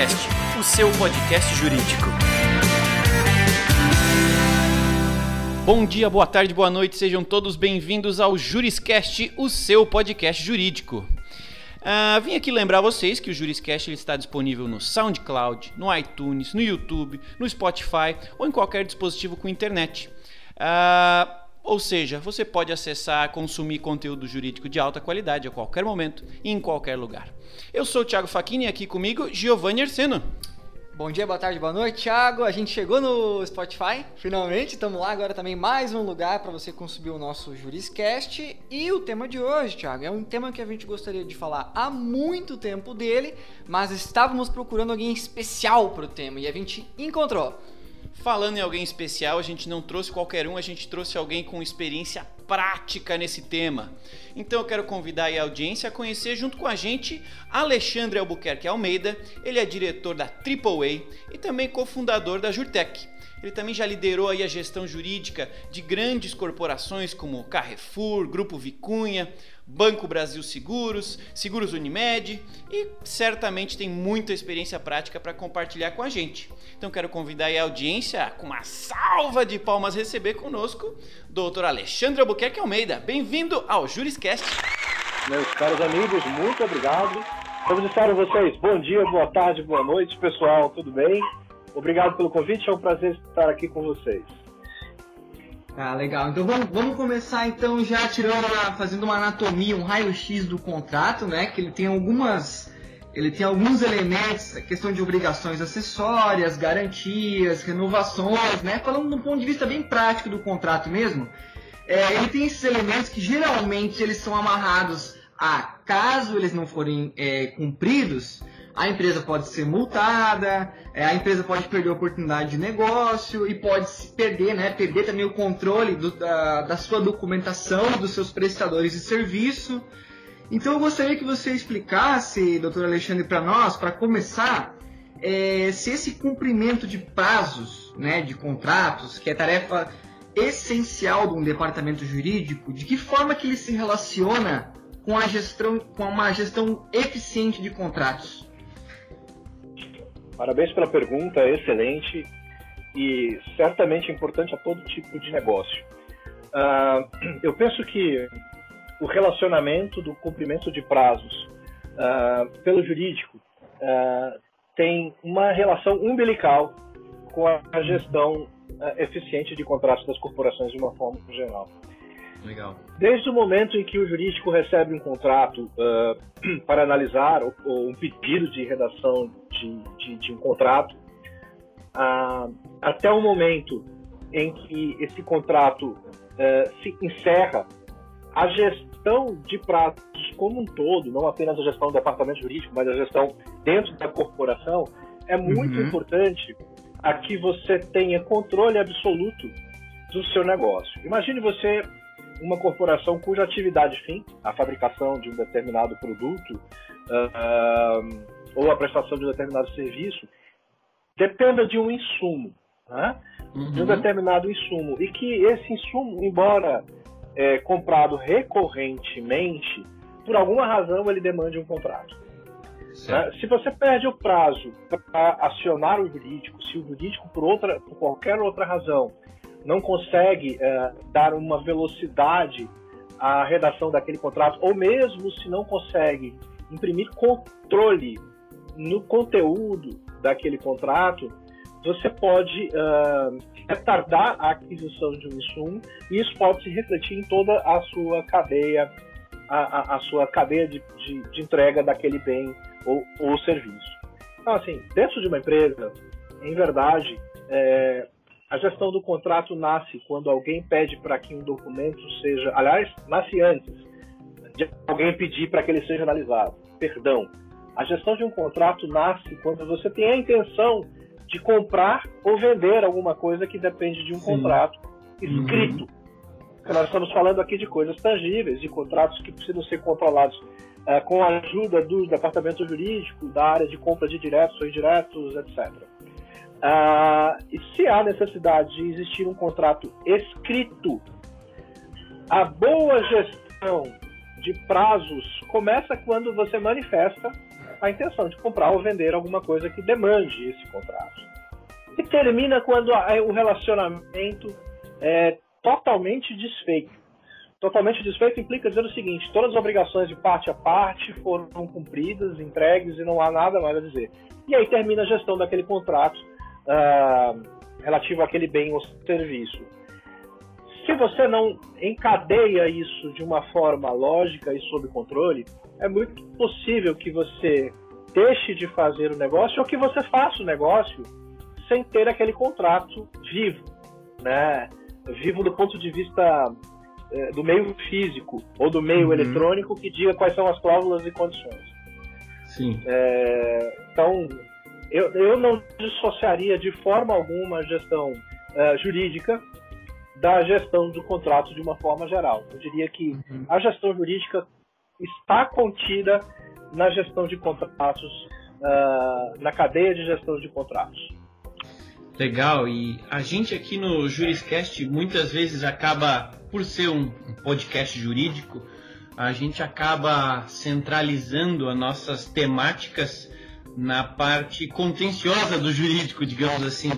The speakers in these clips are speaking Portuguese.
Juriscast, o seu podcast jurídico. Bom dia, boa tarde, boa noite, sejam todos bem-vindos ao Juriscast, o seu podcast jurídico. Vim aqui lembrar vocês que o Juriscast ele está disponível no SoundCloud, no iTunes, no YouTube, no Spotify ou em qualquer dispositivo com internet. Ou seja, você pode acessar, consumir conteúdo jurídico de alta qualidade a qualquer momento e em qualquer lugar. Eu sou o Thiago Facchini e aqui comigo, Giovanni Arseno. Bom dia, boa tarde, boa noite, Thiago. A gente chegou no Spotify, finalmente. Estamos lá agora também, mais um lugar para você consumir o nosso Juriscast. E o tema de hoje, Thiago, é um tema que a gente gostaria de falar há muito tempo dele, mas estávamos procurando alguém especial para o tema e a gente encontrou. Falando em alguém especial, a gente não trouxe qualquer um, a gente trouxe alguém com experiência prática nesse tema. Então eu quero convidar aí a audiência a conhecer junto com a gente Alexandre Albuquerque Almeida. Ele é diretor da AAA e também cofundador da Jurtec. Ele também já liderou aí a gestão jurídica de grandes corporações como Carrefour, Grupo Vicunha, Banco Brasil Seguros, Seguros Unimed e certamente tem muita experiência prática para compartilhar com a gente. Então quero convidar aí a audiência com uma salva de palmas receber conosco Dr. Alexandre Albuquerque Almeida. Bem-vindo ao Juriscast. Meus caros amigos, muito obrigado. Como disseram vocês, bom dia, boa tarde, boa noite, pessoal, tudo bem? Obrigado pelo convite, é um prazer estar aqui com vocês. Legal. Então vamos começar então já fazendo uma anatomia, um raio-x do contrato, né? Que ele tem alguns elementos, a questão de obrigações acessórias, garantias, renovações, né? Falando de um ponto de vista bem prático do contrato mesmo, ele tem esses elementos que geralmente eles são amarrados a caso eles não forem cumpridos, a empresa pode ser multada, a empresa pode perder a oportunidade de negócio e pode se perder, né? Perder também o controle da sua documentação, dos seus prestadores de serviço. Então eu gostaria que você explicasse, doutor Alexandre, para nós, para começar, se esse cumprimento de prazos, né, de contratos, que é tarefa essencial de um departamento jurídico, de que forma que ele se relaciona com uma gestão eficiente de contratos? Parabéns pela pergunta, excelente e certamente importante a todo tipo de negócio. Eu penso que o relacionamento do cumprimento de prazos pelo jurídico tem uma relação umbilical com a gestão eficiente de contratos das corporações de uma forma geral. Legal. Desde o momento em que o jurídico recebe um contrato para analisar ou um pedido de redação de um contrato, até o momento em que esse contrato se encerra, a gestão de prazos como um todo, não apenas a gestão do departamento jurídico, mas a gestão dentro da corporação, é muito importante a que você tenha controle absoluto do seu negócio. Imagine você uma corporação cuja atividade fim, a fabricação de um determinado produto ou a prestação de um determinado serviço, dependa de um insumo, né? De um determinado insumo, e que esse insumo, embora comprado recorrentemente, por alguma razão ele demande um contrato. Se você perde o prazo para acionar o jurídico, se o jurídico por qualquer outra razão não consegue dar uma velocidade à redação daquele contrato, ou mesmo se não consegue imprimir controle no conteúdo daquele contrato, você pode retardar a aquisição de um insumo e isso pode se refletir em toda a sua cadeia, a sua cadeia de entrega daquele bem ou serviço. Então, assim, dentro de uma empresa, em verdade, a gestão do contrato nasce quando alguém pede para que um documento seja... Aliás, nasce antes de alguém pedir para que ele seja analisado. Perdão. A gestão de um contrato nasce quando você tem a intenção de comprar ou vender alguma coisa que depende de um contrato escrito. Porque nós estamos falando aqui de coisas tangíveis, de contratos que precisam ser controlados com a ajuda do departamento jurídico, da área de compra de diretos ou indiretos, etc. E se há necessidade de existir um contrato escrito, a boa gestão de prazos começa quando você manifesta a intenção de comprar ou vender alguma coisa que demande esse contrato. E termina quando o relacionamento é totalmente desfeito. Totalmente desfeito implica dizer o seguinte: todas as obrigações de parte a parte foram cumpridas, entregues e não há nada mais a dizer. E aí termina a gestão daquele contrato relativo àquele bem ou serviço. Se você não encadeia isso de uma forma lógica e sob controle, é muito possível que você deixe de fazer o negócio ou que você faça o negócio sem ter aquele contrato vivo, né? Vivo do ponto de vista do meio físico ou do meio eletrônico, que diga quais são as cláusulas e condições. Sim. Então, eu não dissociaria de forma alguma a gestão jurídica da gestão do contrato de uma forma geral. Eu diria que a gestão jurídica está contida na gestão de contratos, na cadeia de gestão de contratos. Legal, e a gente aqui no Juriscast muitas vezes acaba, por ser um podcast jurídico, a gente acaba centralizando as nossas temáticas na parte contenciosa do jurídico, digamos assim.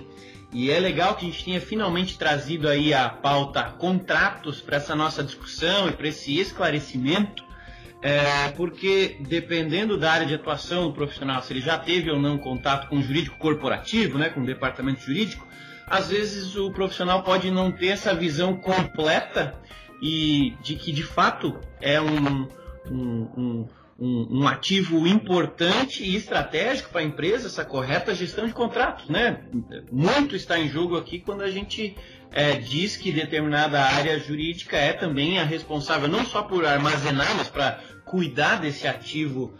E é legal que a gente tenha finalmente trazido aí a pauta contratos para essa nossa discussão e para esse esclarecimento, porque dependendo da área de atuação do profissional, se ele já teve ou não contato com o jurídico corporativo, né, com o departamento jurídico, às vezes o profissional pode não ter essa visão completa e de que de fato é um ativo importante e estratégico para a empresa, essa correta gestão de contratos, né? Muito está em jogo aqui quando a gente diz que determinada área jurídica é também a responsável não só por armazenar, mas para cuidar desse ativo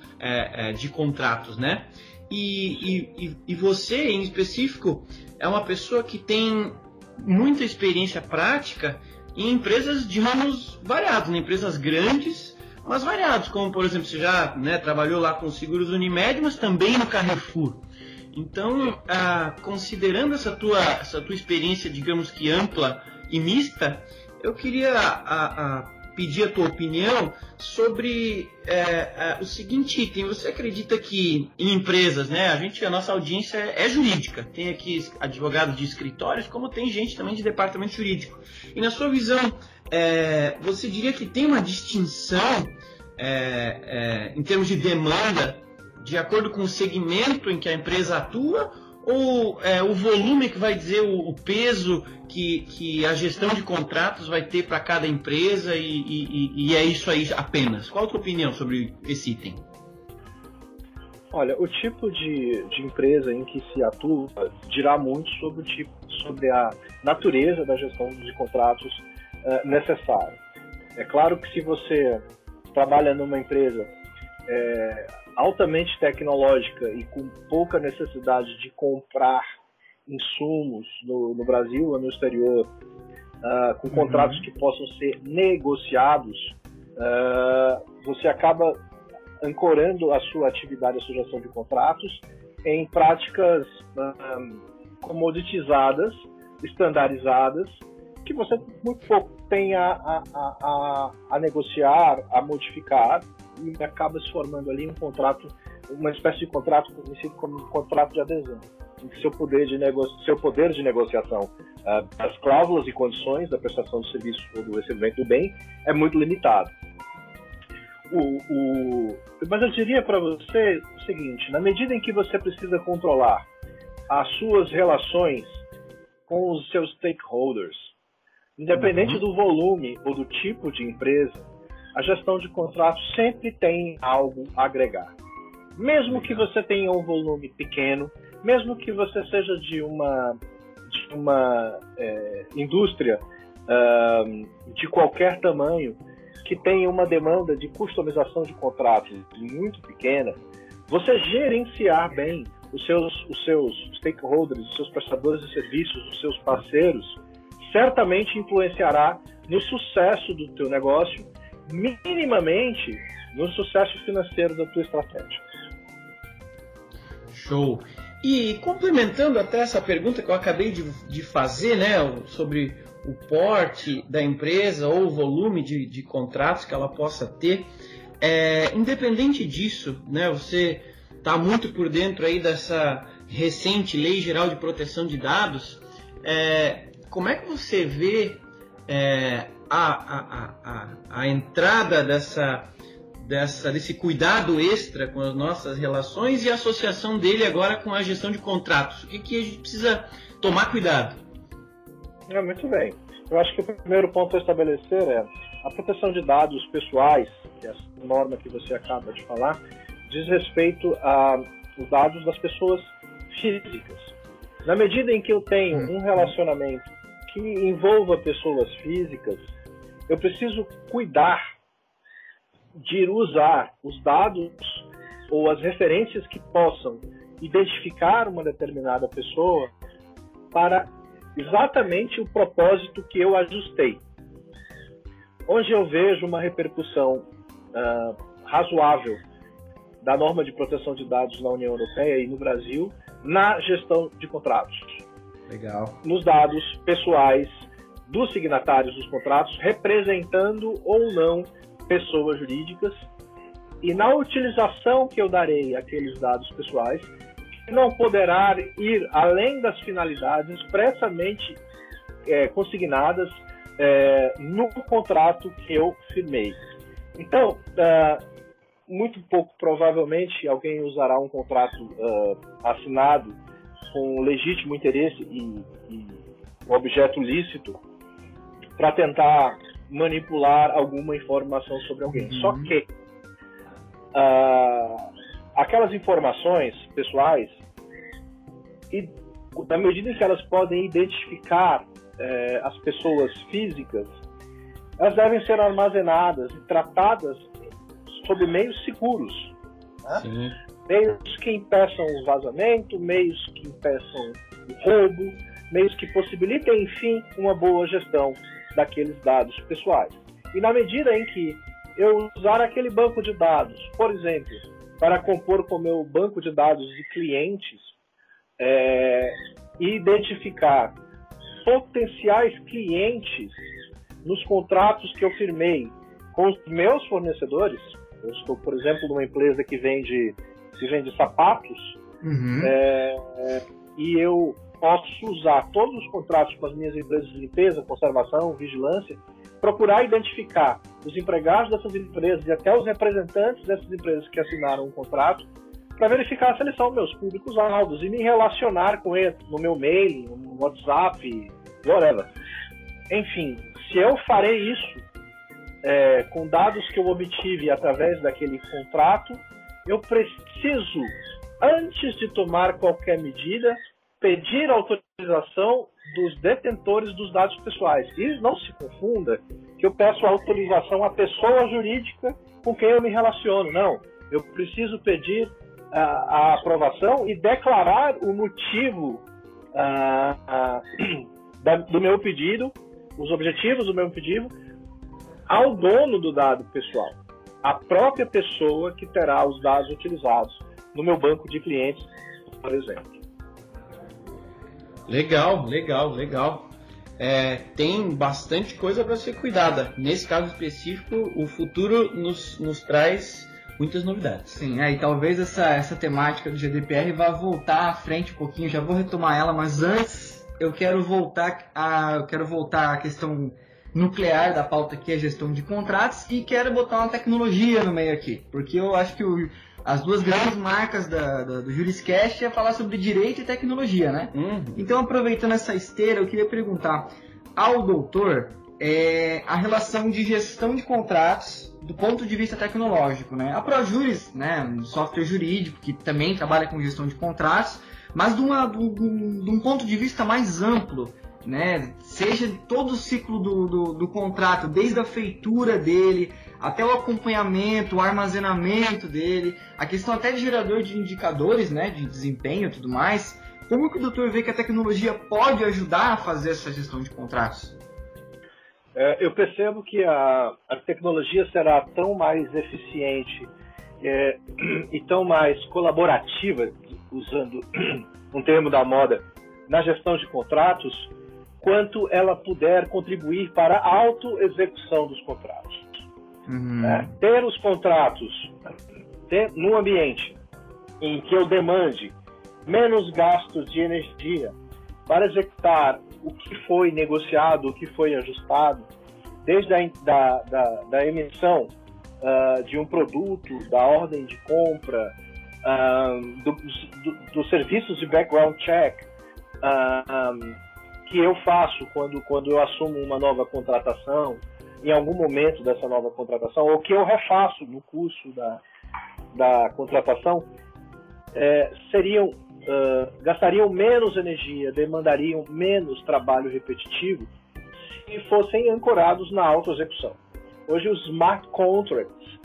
de contratos, né? E você, em específico, é uma pessoa que tem muita experiência prática em empresas de ramos variados, né? Empresas grandes, mas variados, como por exemplo, você já trabalhou lá com os seguros Unimed, mas também no Carrefour. Então, considerando essa tua experiência, digamos que ampla e mista, eu queria pedir a tua opinião sobre o seguinte item. Você acredita que em empresas, né, a nossa audiência é jurídica, tem aqui advogados de escritórios, como tem gente também de departamento jurídico. E na sua visão, você diria que tem uma distinção em termos de demanda de acordo com o segmento em que a empresa atua, ou o volume que vai dizer o peso que a gestão de contratos vai ter para cada empresa e é isso aí apenas? Qual a tua opinião sobre esse item? Olha, o tipo de empresa em que se atua dirá muito sobre a natureza da gestão de contratos necessária. É claro que se você trabalha numa empresa altamente tecnológica e com pouca necessidade de comprar insumos no Brasil ou no exterior, com contratos que possam ser negociados, você acaba ancorando a sua atividade, a sua gestão de contratos em práticas comoditizadas, estandarizadas, que você muito pouco tem a negociar, a modificar, e acaba se formando ali um contrato, uma espécie de contrato conhecido como um contrato de adesão, em que seu poder de negociação das cláusulas e condições da prestação do serviço ou do recebimento do bem é muito limitado. Mas eu diria para você o seguinte: na medida em que você precisa controlar as suas relações com os seus stakeholders, independente do volume ou do tipo de empresa, a gestão de contratos sempre tem algo a agregar. Mesmo que você tenha um volume pequeno, mesmo que você seja de uma indústria de qualquer tamanho, que tenha uma demanda de customização de contratos muito pequena, você gerenciar bem os seus stakeholders, os seus prestadores de serviços, os seus parceiros, certamente influenciará no sucesso do teu negócio, minimamente no sucesso financeiro da tua estratégia. Show! E complementando até essa pergunta que eu acabei de fazer, né, sobre o porte da empresa ou o volume de contratos que ela possa ter, independente disso, né, você está muito por dentro aí dessa recente Lei Geral de Proteção de Dados. Como é que você vê a entrada desse cuidado extra com as nossas relações e a associação dele agora com a gestão de contratos? O que a gente precisa tomar cuidado? Muito bem. Eu acho que o primeiro ponto a estabelecer é a proteção de dados pessoais, que é a norma que você acaba de falar, diz respeito aos dados das pessoas físicas. Na medida em que eu tenho um relacionamento que envolva pessoas físicas, eu preciso cuidar de usar os dados ou as referências que possam identificar uma determinada pessoa para exatamente o propósito que eu ajustei. Onde eu vejo uma repercussão razoável da norma de proteção de dados na União Europeia e no Brasil na gestão de contratos. Legal. Nos dados pessoais dos signatários dos contratos, representando ou não pessoas jurídicas, e na utilização que eu darei àqueles dados pessoais, que não poderá ir além das finalidades expressamente consignadas no contrato que eu firmei. Então, muito pouco provavelmente alguém usará um contrato assinado com legítimo interesse e um objeto lícito para tentar manipular alguma informação sobre alguém. Só que aquelas informações pessoais, e na medida em que elas podem identificar as pessoas físicas, elas devem ser armazenadas e tratadas sob meios seguros, né? Meios que impeçam o vazamento, meios que impeçam o roubo, meios que possibilitem, enfim, uma boa gestão daqueles dados pessoais. E na medida em que eu usar aquele banco de dados, por exemplo, para compor com o meu banco de dados de clientes, e identificar potenciais clientes nos contratos que eu firmei com os meus fornecedores. Eu estou, por exemplo, numa empresa que vende sapatos, e eu posso usar todos os contratos com as minhas empresas de limpeza, conservação, vigilância, procurar identificar os empregados dessas empresas e até os representantes dessas empresas que assinaram um contrato, para verificar se eles são meus públicos-alvos e me relacionar com eles no meu mail, no WhatsApp, whatever. Enfim, se eu farei isso com dados que eu obtive através daquele contrato, eu preciso, antes de tomar qualquer medida, pedir autorização dos detentores dos dados pessoais. E não se confunda que eu peço autorização à pessoa jurídica com quem eu me relaciono. Não, eu preciso pedir a aprovação e declarar o motivo do meu pedido, os objetivos do meu pedido, ao dono do dado pessoal, a própria pessoa que terá os dados utilizados no meu banco de clientes, por exemplo. Legal. Tem bastante coisa para ser cuidada. Nesse caso específico, o futuro nos traz muitas novidades. Sim, e talvez essa temática do GDPR vá voltar à frente um pouquinho. Já vou retomar ela, mas antes eu quero voltar à questão nuclear da pauta, que é a gestão de contratos, e quero botar uma tecnologia no meio aqui, porque eu acho que as duas grandes marcas do Juriscast é falar sobre direito e tecnologia, né? Então, aproveitando essa esteira, eu queria perguntar ao doutor a relação de gestão de contratos do ponto de vista tecnológico, né? A ProJuris, né, um software jurídico que também trabalha com gestão de contratos, mas de um ponto de vista mais amplo, né? Seja todo o ciclo do contrato, desde a feitura dele até o acompanhamento, o armazenamento dele, a questão até de gerador de indicadores, né, de desempenho e tudo mais. Como que o doutor vê que a tecnologia pode ajudar a fazer essa gestão de contratos? Eu percebo que a tecnologia será tão mais eficiente e tão mais colaborativa, usando um termo da moda, na gestão de contratos, quanto ela puder contribuir para a autoexecução dos contratos. Ter os contratos no ambiente em que eu demande menos gastos de energia para executar o que foi negociado, o que foi ajustado, desde da emissão de um produto, da ordem de compra, dos serviços de background check que eu faço quando eu assumo uma nova contratação, em algum momento dessa nova contratação, ou que eu refaço no curso da contratação, gastariam menos energia, demandariam menos trabalho repetitivo se fossem ancorados na autoexecução. Hoje os smart contracts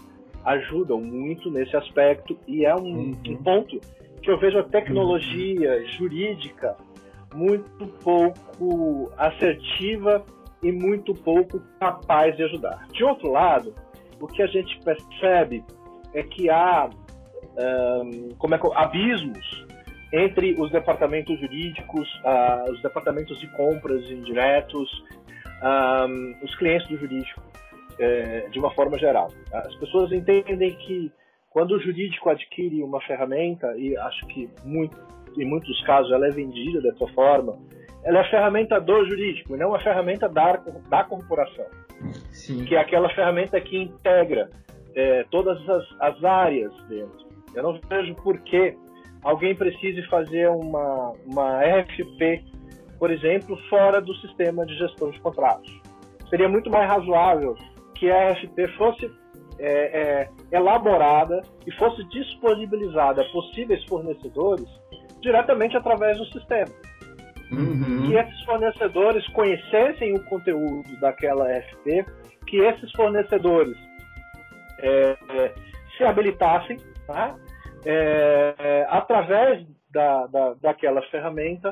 ajudam muito nesse aspecto e é um ponto que eu vejo a tecnologia jurídica muito pouco assertiva e muito pouco capaz de ajudar. De outro lado, o que a gente percebe é que há abismos entre os departamentos jurídicos, os departamentos de compras indiretos, os clientes do jurídico, de uma forma geral. As pessoas entendem que quando o jurídico adquire uma ferramenta, e acho que em muitos casos ela é vendida dessa forma, ela é a ferramenta do jurídico, e não a ferramenta da corporação. Sim. Que é aquela ferramenta que integra todas as áreas dentro. Eu não vejo por que alguém precise fazer uma RFP, por exemplo, fora do sistema de gestão de contratos. Seria muito mais razoável que a RFP fosse elaborada e fosse disponibilizada a possíveis fornecedores diretamente através do sistema. Que esses fornecedores conhecessem o conteúdo daquela RFP, que esses fornecedores se habilitassem, tá? Através daquela ferramenta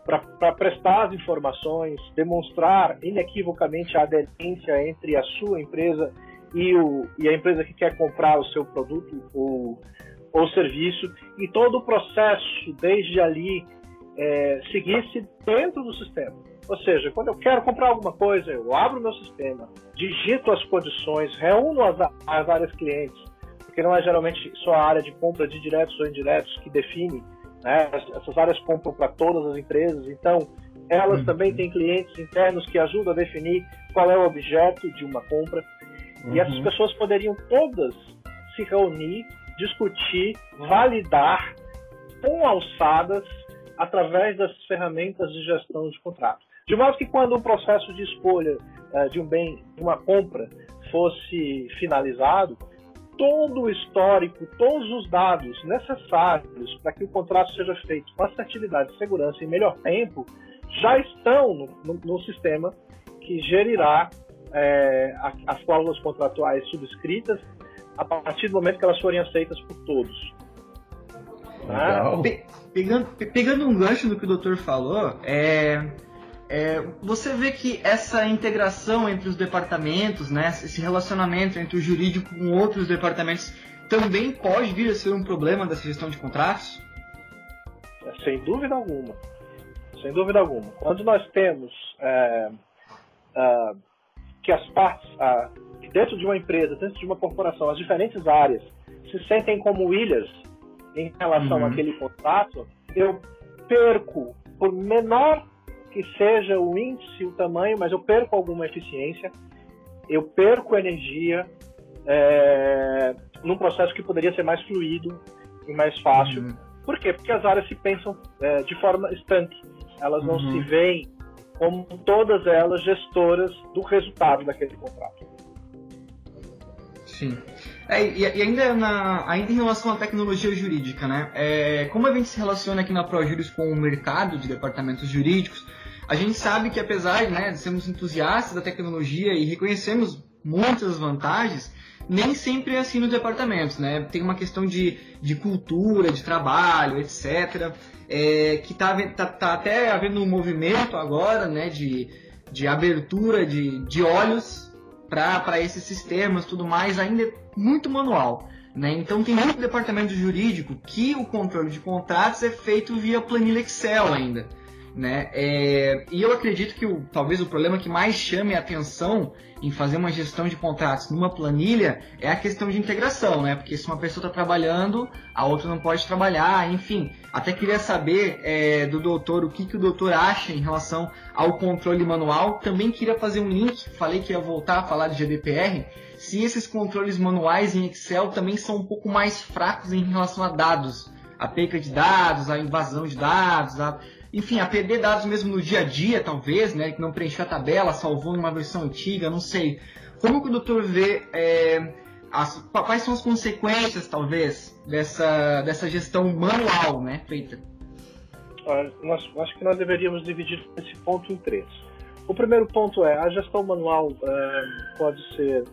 para prestar as informações, demonstrar inequivocamente a aderência entre a sua empresa e a empresa que quer comprar o seu produto ou serviço, e todo o processo desde ali seguisse dentro do sistema. Ou seja, quando eu quero comprar alguma coisa, eu abro o meu sistema, digito as condições, reúno as áreas clientes, porque não é geralmente só a área de compra de diretos ou indiretos que define, né? Essas áreas compram para todas as empresas, então elas também têm clientes internos que ajudam a definir qual é o objeto de uma compra, e essas pessoas poderiam todas se reunir, discutir, validar com alçadas através das ferramentas de gestão de contratos. De modo que quando o processo de escolha de um bem, de uma compra, fosse finalizado, todo o histórico, todos os dados necessários para que o contrato seja feito com assertividade, segurança e melhor tempo, já estão no sistema que gerirá as cláusulas contratuais subscritas a partir do momento que elas forem aceitas por todos. Pegando um gancho do que o doutor falou, você vê que essa integração entre os departamentos, né, esse relacionamento entre o jurídico com outros departamentos, também pode vir a ser um problema dessa gestão de contratos? Sem dúvida alguma. Sem dúvida alguma. Quando nós temos que as partes, que dentro de uma empresa, dentro de uma corporação, as diferentes áreas se sentem como ilhas em relação àquele contrato, eu perco, por menor que seja o índice, o tamanho, mas eu perco alguma eficiência, eu perco energia num processo que poderia ser mais fluido e mais fácil. Por quê? Porque as áreas se pensam de forma estanque. Elas não se veem como todas elas gestoras do resultado daquele contrato. Sim. E ainda em relação à tecnologia jurídica, né? Como a gente se relaciona aqui na ProJuris com o mercado de departamentos jurídicos, a gente sabe que apesar, né, de sermos entusiastas da tecnologia e reconhecemos muitas vantagens, nem sempre é assim nos departamentos, né? Tem uma questão de cultura, de trabalho, etc., que tá até havendo um movimento agora, né, de abertura de olhos para esses sistemas, tudo mais, ainda é muito manual, né? Então tem muito departamento jurídico que o controle de contratos é feito via planilha Excel ainda. né? E eu acredito que talvez o problema que mais chame a atenção em fazer uma gestão de contratos numa planilha é a questão de integração, né? Porque se uma pessoa está trabalhando, a outra não pode trabalhar, enfim. Até queria saber do doutor o que o doutor acha em relação ao controle manual. Também queria fazer um link, falei que ia voltar a falar de GDPR, se esses controles manuais em Excel também são um pouco mais fracos em relação a dados, a perca de dados, a invasão de dados, enfim, a perder dados mesmo no dia a dia, talvez, né? Que não preencheu a tabela, salvou numa versão antiga, não sei. Como que o doutor vê, quais são as consequências, talvez, dessa gestão manual, né, feita? Acho que nós deveríamos dividir esse ponto em 3. O primeiro ponto a gestão manual pode ser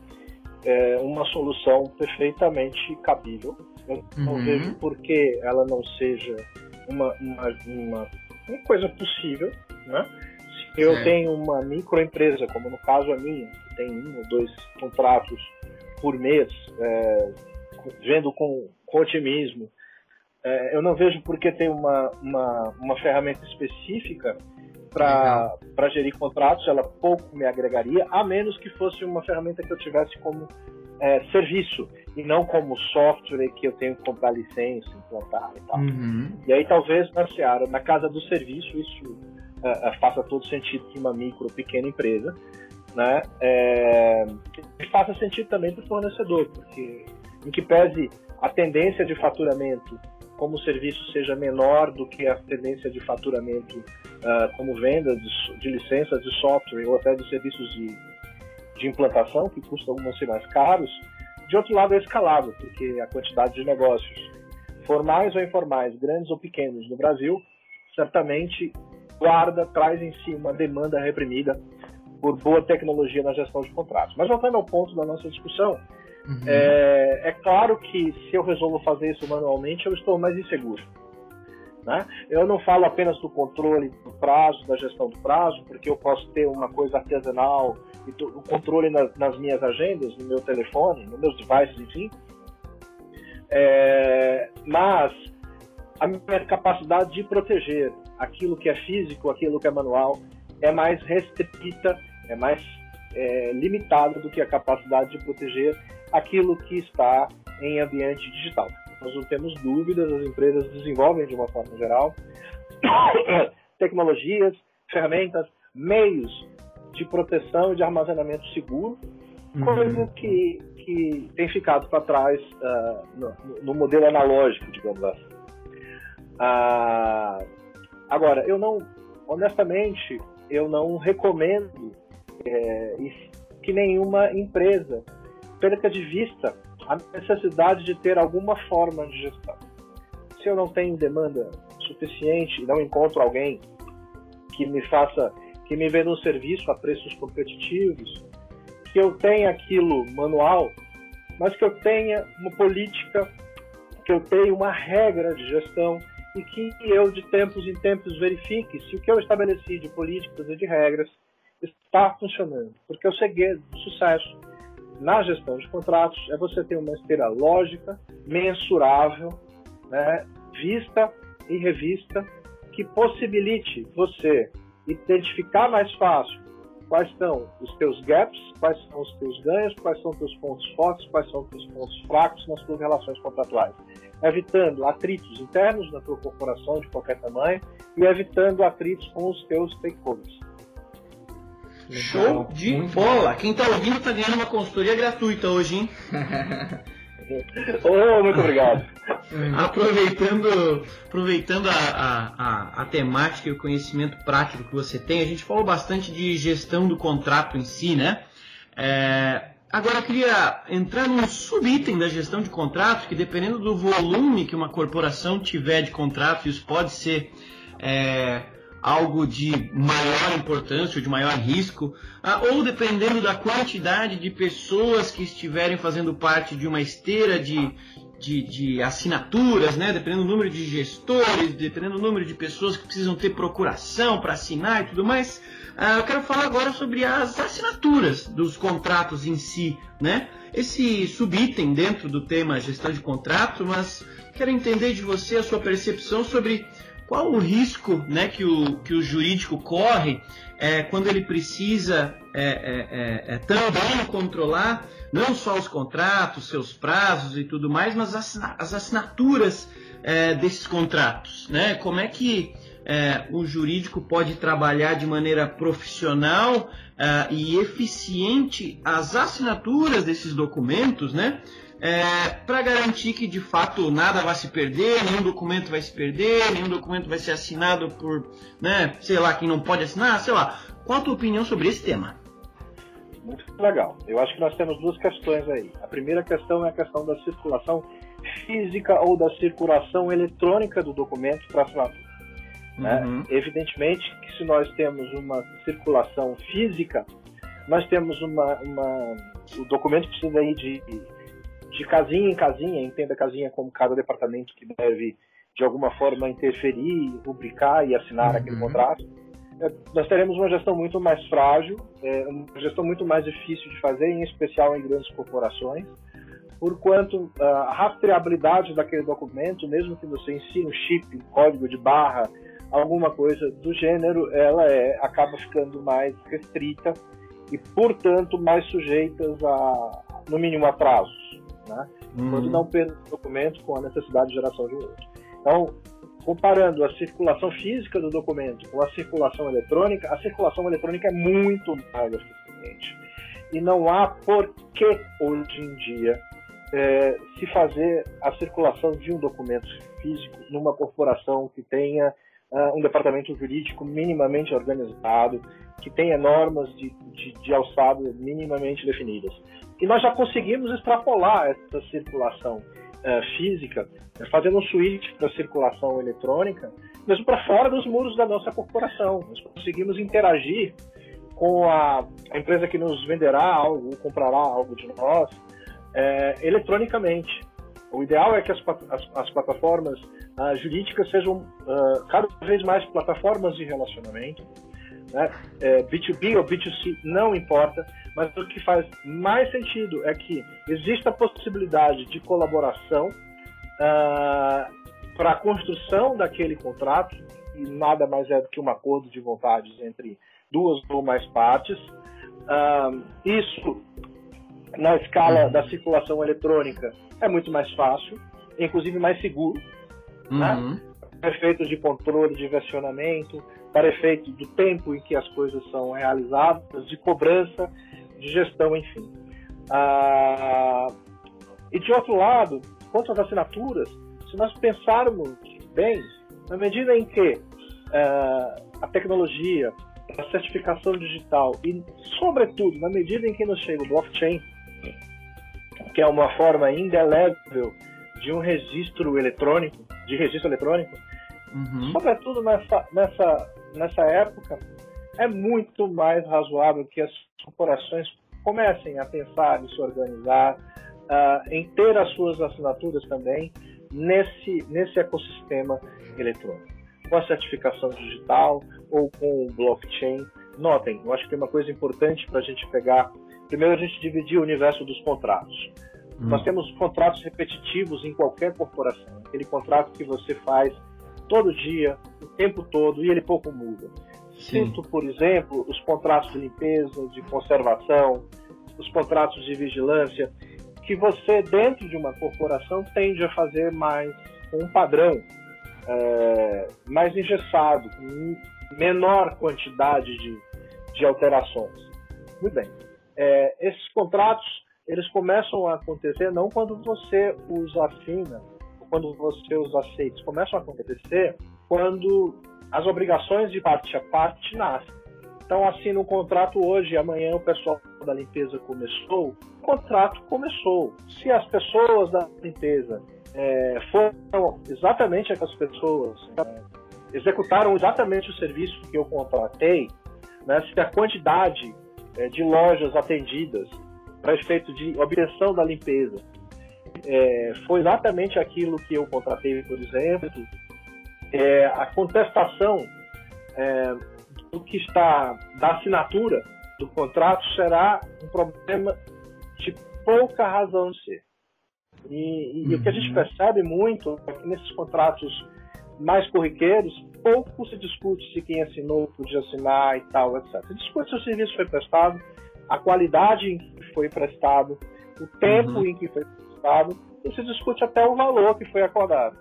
uma solução perfeitamente cabível. Eu não vejo por que ela não seja uma coisa possível, né? Se eu tenho uma microempresa, como no caso a minha, que tem 1 ou 2 contratos por mês, vendo com otimismo, eu não vejo por que ter uma ferramenta específica para gerir contratos. Ela pouco me agregaria, a menos que fosse uma ferramenta que eu tivesse como serviço e não como software que eu tenho que comprar licença, implantar e tal. E aí talvez na casa do serviço isso faça todo sentido para uma micro ou pequena empresa, né? E faça sentido também para o fornecedor, porque em que pese a tendência de faturamento como o serviço seja menor do que a tendência de faturamento como venda de licenças de software ou até de serviços de implantação, que custam alguns ser mais caros, de outro lado é escalável, porque a quantidade de negócios, formais ou informais, grandes ou pequenos no Brasil, certamente traz em si uma demanda reprimida por boa tecnologia na gestão de contratos. Mas voltando ao ponto da nossa discussão, é claro que se eu resolvo fazer isso manualmente, eu estou mais inseguro, né? Eu não falo apenas do controle do prazo, da gestão do prazo, porque eu posso ter uma coisa artesanal e o controle nas minhas agendas, no meu telefone, nos meus devices, enfim. Mas a minha capacidade de proteger aquilo que é físico, aquilo que é manual, é mais restrita, é mais limitada do que a capacidade de proteger aquilo que está em ambiente digital. Nós não temos dúvidas, as empresas desenvolvem de uma forma geral tecnologias, ferramentas, meios de proteção e de armazenamento seguro, coisa que tem ficado para trás no modelo analógico, digamos assim. Agora, honestamente, eu não recomendo que nenhuma empresa perca de vista a necessidade de ter alguma forma de gestão. Se eu não tenho demanda suficiente e não encontro alguém que me venda um serviço a preços competitivos, que eu tenha aquilo manual, mas que eu tenha uma política, que eu tenha uma regra de gestão e que eu de tempos em tempos verifique se o que eu estabeleci de políticas e de regras está funcionando. Porque o segredo do sucesso na gestão de contratos é você ter uma esteira lógica, mensurável, né, vista e revista, que possibilite você identificar mais fácil quais são os teus gaps, quais são os teus ganhos, quais são os teus pontos fortes, quais são os teus pontos fracos nas tuas relações contratuais, evitando atritos internos na tua corporação de qualquer tamanho e evitando atritos com os teus stakeholders. Show de bola! Quem tá ouvindo tá ganhando uma consultoria gratuita hoje, hein? Muito obrigado. Aproveitando a temática e o conhecimento prático que você tem, a gente falou bastante de gestão do contrato em si, né? Agora eu queria entrar num subitem da gestão de contratos, que dependendo do volume que uma corporação tiver de contratos, isso pode ser algo de maior importância ou de maior risco, ou dependendo da quantidade de pessoas que estiverem fazendo parte de uma esteira de assinaturas, né? Dependendo do número de gestores, dependendo do número de pessoas que precisam ter procuração para assinar e tudo mais. Eu quero falar agora sobre as assinaturas dos contratos em si, né? Esse subitem dentro do tema gestão de contrato, mas quero entender de você a sua percepção sobre qual o risco, né, que o jurídico corre quando ele precisa também controlar não só os contratos, seus prazos e tudo mais, mas as assinaturas desses contratos, né? Como é que o jurídico pode trabalhar de maneira profissional e eficiente as assinaturas desses documentos, né? Para garantir que de fato nada vai se perder, nenhum documento vai se perder, nenhum documento vai ser assinado por, né, sei lá, quem não pode assinar, sei lá. Qual a tua opinião sobre esse tema? Muito legal. Eu acho que nós temos duas questões aí. A primeira questão é a questão da circulação física ou da circulação eletrônica do documento para assinatura. Né? Evidentemente que se nós temos uma circulação física, nós temos o documento precisa ir de casinha em casinha, entenda a casinha como cada departamento que deve de alguma forma interferir, rubricar e assinar aquele contrato. Nós teremos uma gestão muito mais frágil, uma gestão muito mais difícil de fazer, em especial em grandes corporações, porquanto a rastreabilidade daquele documento, mesmo que você ensine um chip, um código de barra, alguma coisa do gênero, ela acaba ficando mais restrita e, portanto, mais sujeitas a, no mínimo, atrasos, né? Quando não perder o documento com a necessidade de geração de um outro. Então, comparando a circulação física do documento com a circulação eletrônica é muito mais eficiente. E não há por que, hoje em dia, se fazer a circulação de um documento físico numa corporação que tenha um departamento jurídico minimamente organizado, que tenha normas de alçada minimamente definidas. E nós já conseguimos extrapolar essa circulação física, fazendo um switch para a circulação eletrônica, mesmo para fora dos muros da nossa corporação. Nós conseguimos interagir com a empresa que nos venderá algo, ou comprará algo de nós, eletronicamente. O ideal é que as plataformas jurídicas sejam cada vez mais plataformas de relacionamento, né? B2B ou B2C não importa, mas o que faz mais sentido é que exista a possibilidade de colaboração para a construção daquele contrato, e nada mais é do que um acordo de vontades entre duas ou mais partes. Isso, na escala da circulação eletrônica, é muito mais fácil, inclusive mais seguro, né? Para efeitos de controle, de versionamento, para efeito do tempo em que as coisas são realizadas, de cobrança, de gestão, enfim. E de outro lado, quanto às assinaturas, se nós pensarmos bem, na medida em que a tecnologia, a certificação digital e, sobretudo, na medida em que nos chega o blockchain, que é uma forma indelével de um registro eletrônico, sobretudo nessa época, é muito mais razoável que as corporações comecem a pensar e se organizar em ter as suas assinaturas também nesse ecossistema eletrônico, com a certificação digital ou com o blockchain. Notem, eu acho que tem uma coisa importante para a gente pegar. Primeiro, a gente dividir o universo dos contratos. Nós temos contratos repetitivos em qualquer corporação. Aquele contrato que você faz todo dia, o tempo todo, e ele pouco muda. Cito, por exemplo, os contratos de limpeza, de conservação, os contratos de vigilância, que você, dentro de uma corporação, tende a fazer mais com um padrão mais engessado, com menor quantidade de alterações. Muito bem. Esses contratos, eles começam a acontecer não quando você os assina, quando você os aceita, começam a acontecer quando as obrigações de parte a parte nascem. Então, assina um contrato hoje, amanhã o pessoal da limpeza começou, o contrato começou. Se as pessoas da limpeza foram exatamente aquelas pessoas, executaram exatamente o serviço que eu contratei, né, se a quantidade de lojas atendidas para efeito de obtenção da limpeza foi exatamente aquilo que eu contratei, por exemplo, a contestação do que está da assinatura do contrato será um problema de pouca razão de ser. E o que a gente percebe muito é que nesses contratos mais corriqueiros, pouco se discute se quem assinou podia assinar e tal, etc. Se discute se o serviço foi prestado, a qualidade em que foi prestado, o tempo em que foi prestado, e se discute até o valor que foi acordado.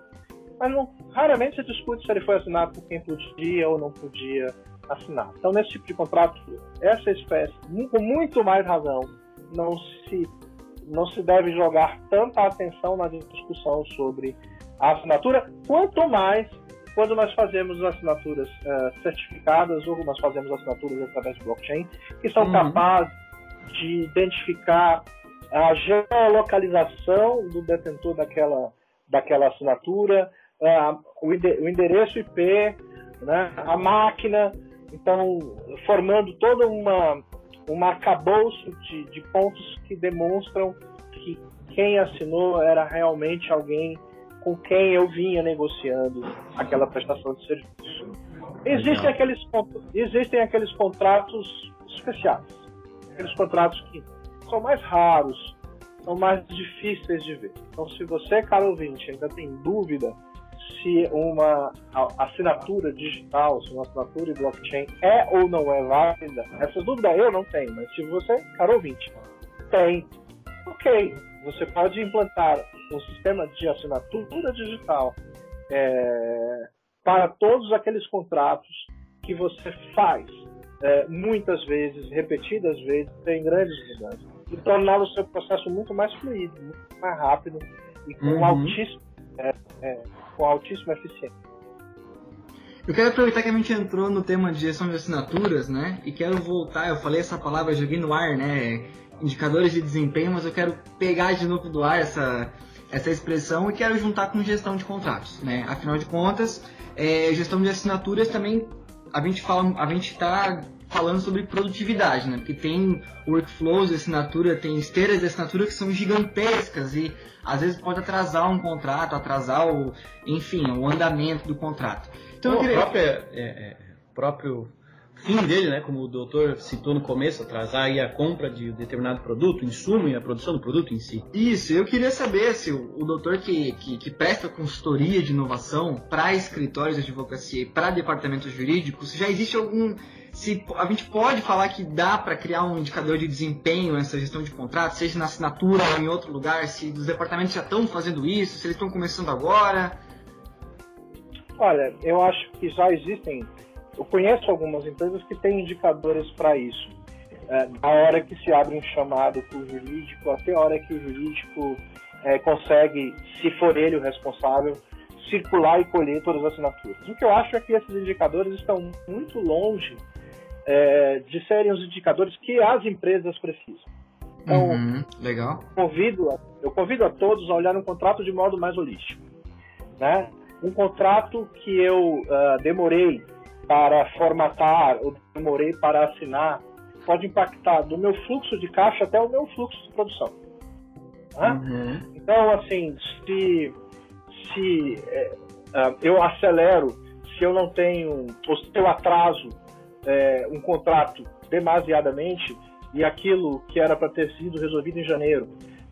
Mas raramente se discute se ele foi assinado por quem podia ou não podia assinar. Então, nesse tipo de contrato, essa espécie, com muito mais razão, não se deve jogar tanta atenção na discussão sobre a assinatura, quanto mais quando nós fazemos assinaturas certificadas ou nós fazemos assinaturas através de blockchain, que são capazes de identificar a geolocalização do detentor daquela assinatura, o endereço IP, né, a máquina, então formando toda um arcabouço de pontos que demonstram que quem assinou era realmente alguém com quem eu vinha negociando aquela prestação de serviço. Existem aqueles contratos especiais, aqueles contratos que são mais raros, são mais difíceis de ver. Então, se você, caro ouvinte, ainda tem dúvida se uma assinatura digital, se uma assinatura de blockchain é ou não é válida, essa dúvida eu não tenho, mas se você, caro ouvinte, tem, ok, você pode implantar um sistema de assinatura digital para todos aqueles contratos que você faz muitas vezes, repetidas vezes, em grandes mudanças, e tornar o seu processo muito mais fluido, muito mais rápido e com altíssima eficiência. Eu quero aproveitar que a gente entrou no tema de gestão de assinaturas, né? E quero voltar, eu falei essa palavra, joguei no ar, né? Indicadores de desempenho, mas eu quero pegar de novo do ar essa expressão e quero juntar com gestão de contratos, né? Afinal de contas, gestão de assinaturas também, a gente está falando sobre produtividade, né? Porque tem workflows de assinatura, tem esteiras de assinatura que são gigantescas e às vezes pode atrasar um contrato, atrasar o andamento do contrato. Então, o próprio fim dele, né, como o doutor citou no começo, atrasar aí a compra de determinado produto, insumo e a produção do produto em si. Isso, eu queria saber se o doutor que presta consultoria de inovação para escritórios de advocacia e para departamentos jurídicos, se já existe se a gente pode falar que dá para criar um indicador de desempenho nessa gestão de contratos, seja na assinatura ou em outro lugar, se os departamentos já estão fazendo isso, se eles estão começando agora? Olha, eu acho que já existem. Eu conheço algumas empresas que têm indicadores para isso. Da hora que se abre um chamado para o jurídico até a hora que o jurídico consegue, se for ele o responsável, circular e colher todas as assinaturas. O que eu acho é que esses indicadores estão muito longe de serem os indicadores que as empresas precisam. Então, legal. Eu convido a todos a olhar um contrato de modo mais holístico, né? Um contrato que eu demorei para formatar ou demorei para assinar pode impactar do meu fluxo de caixa até o meu fluxo de produção. Né? Então, assim, se eu acelero, se eu não tenho, ou se eu atraso um contrato demasiadamente e aquilo que era para ter sido resolvido em janeiro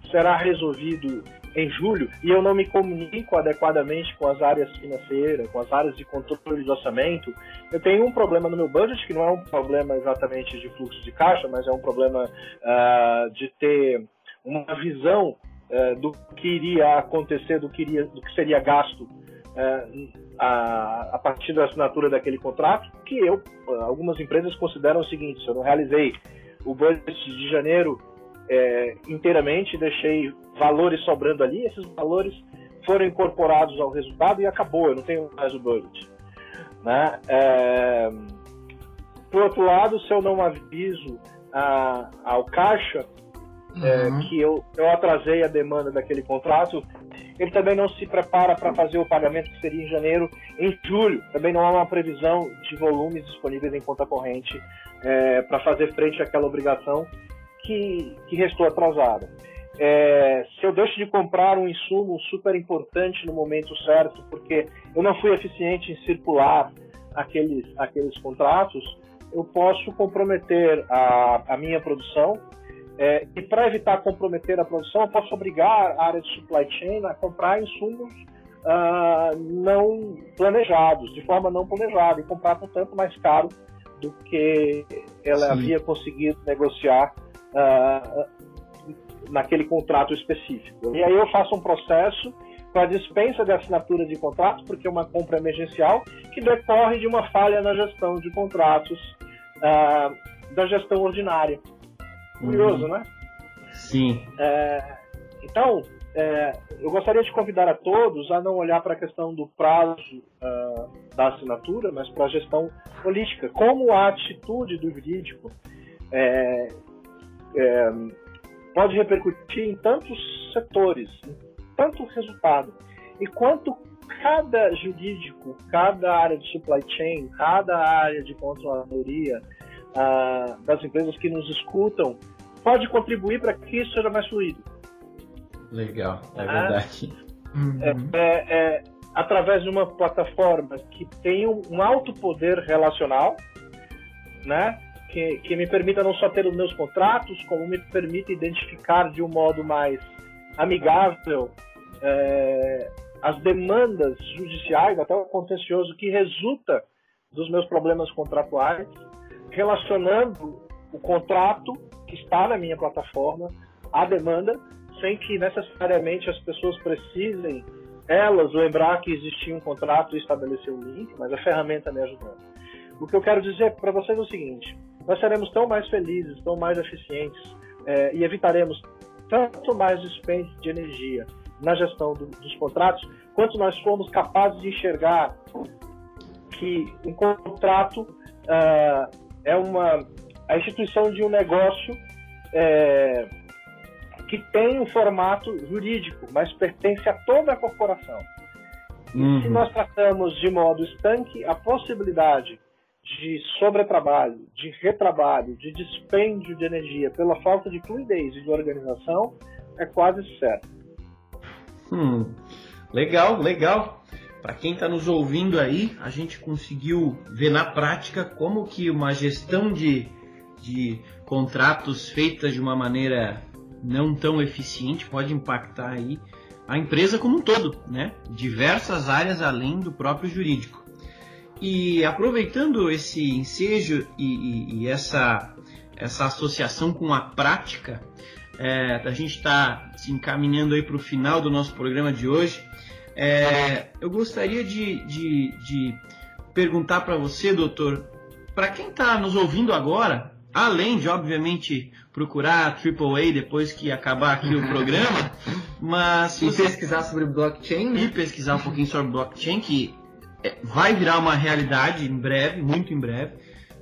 será resolvido em julho e eu não me comunico adequadamente com as áreas financeiras, com as áreas de controle de orçamento, eu tenho um problema no meu budget, que não é um problema exatamente de fluxo de caixa, mas é um problema de ter uma visão do que iria acontecer, do que seria gasto a partir da assinatura daquele contrato, que algumas empresas consideram o seguinte: se eu não realizei o budget de janeiro inteiramente, deixei valores sobrando ali, esses valores foram incorporados ao resultado e acabou, eu não tenho mais o budget, né? Por outro lado, se eu não aviso ao caixa que eu atrasei a demanda daquele contrato, ele também não se prepara para fazer o pagamento que seria em janeiro, em julho. Também não há uma previsão de volumes disponíveis em conta corrente para fazer frente àquela obrigação que restou atrasada. Se eu deixo de comprar um insumo super importante no momento certo, porque eu não fui eficiente em circular aqueles contratos, eu posso comprometer a minha produção, e para evitar comprometer a produção, eu posso obrigar a área de supply chain a comprar insumos não planejados, de forma não planejada, e comprar por tanto mais caro do que ela havia conseguido negociar naquele contrato específico. E aí eu faço um processo para dispensa de assinatura de contrato, porque é uma compra emergencial que decorre de uma falha na gestão de contratos da gestão ordinária. Curioso, né? Sim. Então, eu gostaria de convidar a todos a não olhar para a questão do prazo da assinatura, mas para a gestão holística. Como a atitude do jurídico pode repercutir em tantos setores, em tanto resultado, e quanto cada jurídico, cada área de supply chain, cada área de controladoria das empresas que nos escutam pode contribuir para que isso seja mais fluido. Legal, é verdade. Através de uma plataforma que tem um alto poder relacional, né? Que me permita não só ter os meus contratos, como me permita identificar de um modo mais amigável as demandas judiciais, até o contencioso que resulta dos meus problemas contratuais, relacionando o contrato que está na minha plataforma à demanda, sem que necessariamente as pessoas precisem, elas, lembrar que existia um contrato e estabelecer um link, mas a ferramenta me ajudando. O que eu quero dizer para vocês é o seguinte: nós seremos tão mais felizes, tão mais eficientes e evitaremos tanto mais dispêndio de energia na gestão dos contratos, quanto nós formos capazes de enxergar que um contrato é a instituição de um negócio que tem um formato jurídico, mas pertence a toda a corporação. E se nós tratamos de modo estanque a possibilidade de sobretrabalho, de retrabalho, de dispêndio de energia pela falta de fluidez e de organização, é quase certo. Legal, legal. Para quem está nos ouvindo aí, a gente conseguiu ver na prática como que uma gestão de contratos feita de uma maneira não tão eficiente pode impactar aí a empresa como um todo, né? Diversas áreas além do próprio jurídico. E aproveitando esse ensejo e essa associação com a prática, a gente está se encaminhando aí para o final do nosso programa de hoje. Eu gostaria de perguntar para você, doutor, para quem está nos ouvindo agora, além de, obviamente, procurar a AAA depois que acabar aqui o programa, mas... E pesquisar sobre blockchain, né? E pesquisar um pouquinho sobre blockchain, que vai virar uma realidade em breve, muito em breve.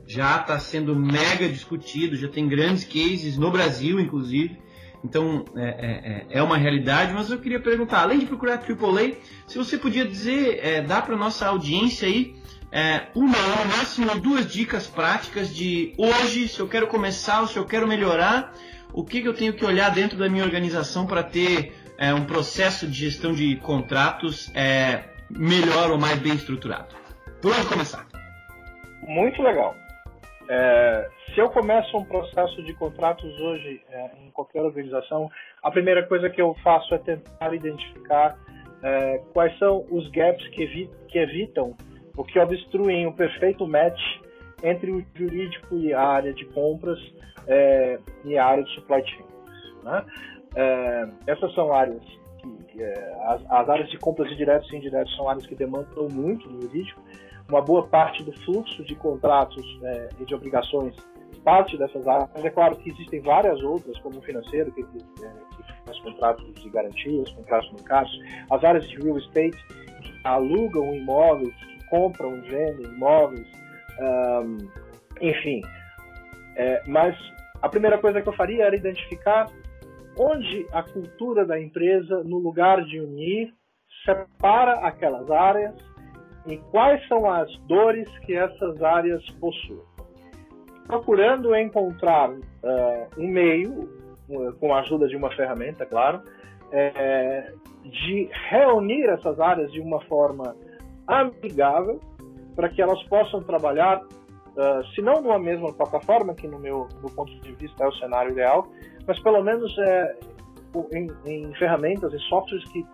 Já está sendo mega discutido, já tem grandes cases no Brasil, inclusive. Então, é uma realidade, mas eu queria perguntar, além de procurar a AAA, se você podia dizer, dar para a nossa audiência aí, uma ou no máximo 2 dicas práticas de hoje, se eu quero começar ou se eu quero melhorar, o que eu tenho que olhar dentro da minha organização para ter um processo de gestão de contratos melhor ou mais bem estruturado. Por onde começar? Muito legal. Se eu começo um processo de contratos hoje em qualquer organização, a primeira coisa que eu faço é tentar identificar quais são os gaps que evitam ou que obstruem o perfeito match entre o jurídico e a área de compras e a área de supply chain, né? Essas são áreas as áreas de compras de diretos e indiretos são áreas que demandam muito do jurídico. Uma boa parte do fluxo de contratos e de obrigações parte dessas áreas. Mas é claro que existem várias outras, como o financeiro, que faz contratos de garantias, contratos bancários, as áreas de real estate, que alugam imóveis, que compram e vendem imóveis, enfim. Mas a primeira coisa que eu faria era identificar onde a cultura da empresa, no lugar de unir, separa aquelas áreas e quais são as dores que essas áreas possuem. Procurando encontrar um meio, com a ajuda de uma ferramenta, claro, de reunir essas áreas de uma forma amigável para que elas possam trabalhar, se não numa mesma plataforma, que no meu ponto de vista é o cenário ideal, mas pelo menos em ferramentas e softwares que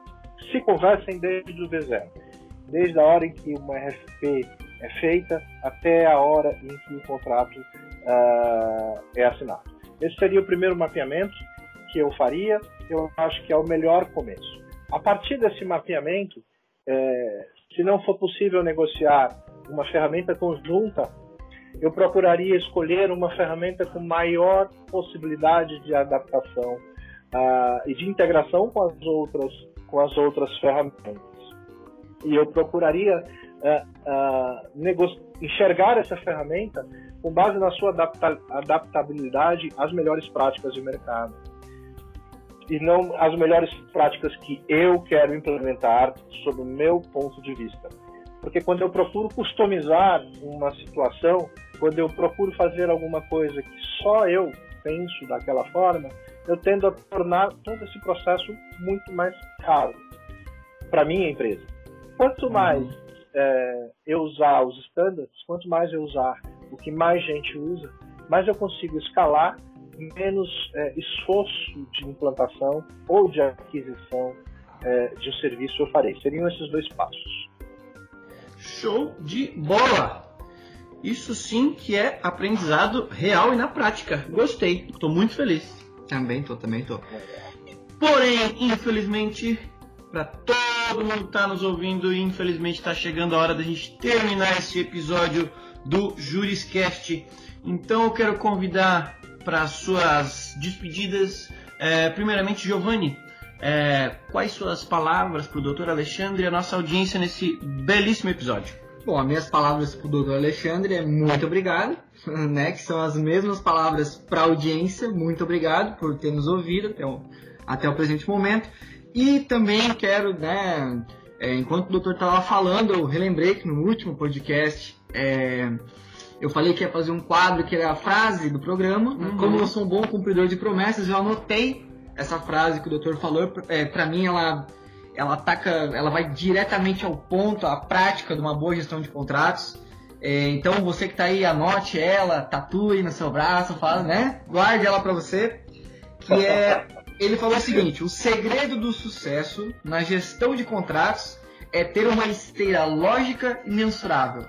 se conversem desde o V0. desde a hora em que uma RFP é feita até a hora em que o contrato é assinado. Esse seria o primeiro mapeamento que eu faria. Eu acho que é o melhor começo. A partir desse mapeamento, se não for possível negociar uma ferramenta conjunta, eu procuraria escolher uma ferramenta com maior possibilidade de adaptação e de integração com as outras ferramentas. E eu procuraria enxergar essa ferramenta com base na sua adaptabilidade às melhores práticas de mercado. E não as melhores práticas que eu quero implementar sob o meu ponto de vista. Porque quando eu procuro customizar uma situação, quando eu procuro fazer alguma coisa que só eu penso daquela forma, eu tendo a tornar todo esse processo muito mais caro para a minha empresa. Quanto mais eu usar os standards, quanto mais eu usar o que mais gente usa, mais eu consigo escalar, menos esforço de implantação ou de aquisição de um serviço eu farei. Seriam esses dois passos. Show de bola! Isso sim que é aprendizado real e na prática. Gostei, estou muito feliz. Também tô. Porém, infelizmente, para todo mundo que está nos ouvindo, infelizmente está chegando a hora da gente terminar esse episódio do Juriscast. Então eu quero convidar para as suas despedidas, primeiramente, Giovanni, quais suas palavras para o Dr. Alexandre e a nossa audiência nesse belíssimo episódio? Bom, as minhas palavras para o Dr. Alexandre é muito obrigado, né? Que são as mesmas palavras para a audiência. Muito obrigado por ter nos ouvido até o presente momento. E também quero, né, enquanto o doutor estava falando, eu relembrei que no último podcast eu falei que ia fazer um quadro que era a frase do programa. Uhum. Como eu sou um bom cumpridor de promessas, eu anotei essa frase que o doutor falou. Para mim, ela vai diretamente ao ponto, à prática de uma boa gestão de contratos. Então, você que está aí, anote ela, tatue no seu braço, fala, né? Guarde ela para você. Ele falou o seguinte: o segredo do sucesso na gestão de contratos é ter uma esteira lógica e mensurável.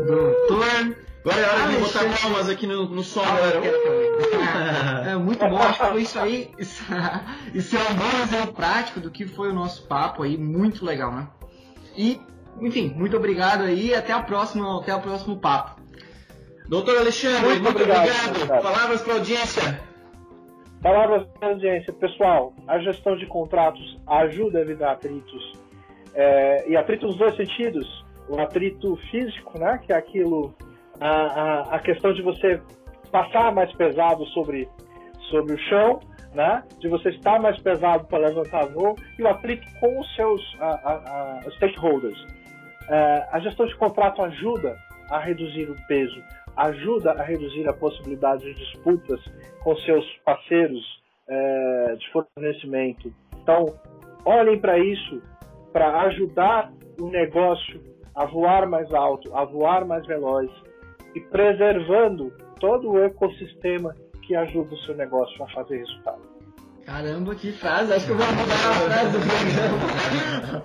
Doutor... Agora é hora de botar palmas aqui no som, galera. Muito bom, acho que foi isso aí. Isso é um bom exemplo prático do que foi o nosso papo aí, muito legal, né? E, enfim, muito obrigado aí, até o próximo papo. Doutor Alexandre, muito obrigado. Palavras para a audiência. Palavras para a audiência. Pessoal, a gestão de contratos ajuda a evitar atritos. E atrito nos dois sentidos. O atrito físico, né, que é aquilo... A questão de você passar mais pesado sobre o chão, né? De você estar mais pesado para levantar voo, e o atrito com os seus stakeholders. A gestão de contrato ajuda a reduzir o peso, ajuda a reduzir a possibilidade de disputas com seus parceiros de fornecimento. Então, olhem para isso, para ajudar o negócio a voar mais alto, a voar mais veloz, e preservando todo o ecossistema que ajuda o seu negócio a fazer resultado. Caramba, que frase! Acho que eu vou mudar a frase do programa.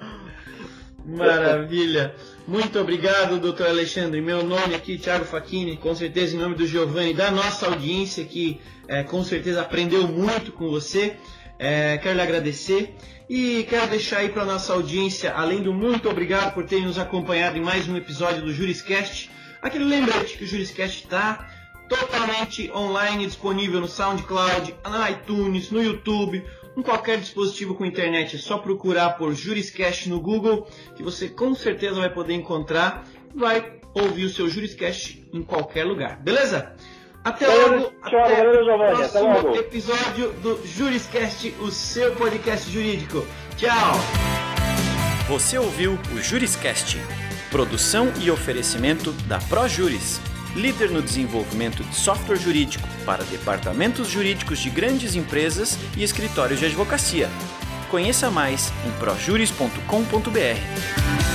Maravilha! Muito obrigado, doutor Alexandre. Meu nome aqui, Thiago Facchini, com certeza em nome do Giovanni, da nossa audiência que com certeza aprendeu muito com você. Quero lhe agradecer e quero deixar aí para a nossa audiência, além do muito obrigado por terem nos acompanhado em mais um episódio do Juriscast, aquele lembrete que o Juriscast está totalmente online, disponível no SoundCloud, no iTunes, no YouTube, em qualquer dispositivo com internet. É só procurar por Juriscast no Google, que você com certeza vai poder encontrar, vai ouvir o seu Juriscast em qualquer lugar. Beleza? Até logo, até o próximo episódio do Juriscast, o seu podcast jurídico. Tchau! Você ouviu o Juriscast, produção e oferecimento da ProJuris, líder no desenvolvimento de software jurídico para departamentos jurídicos de grandes empresas e escritórios de advocacia. Conheça mais em projuris.com.br.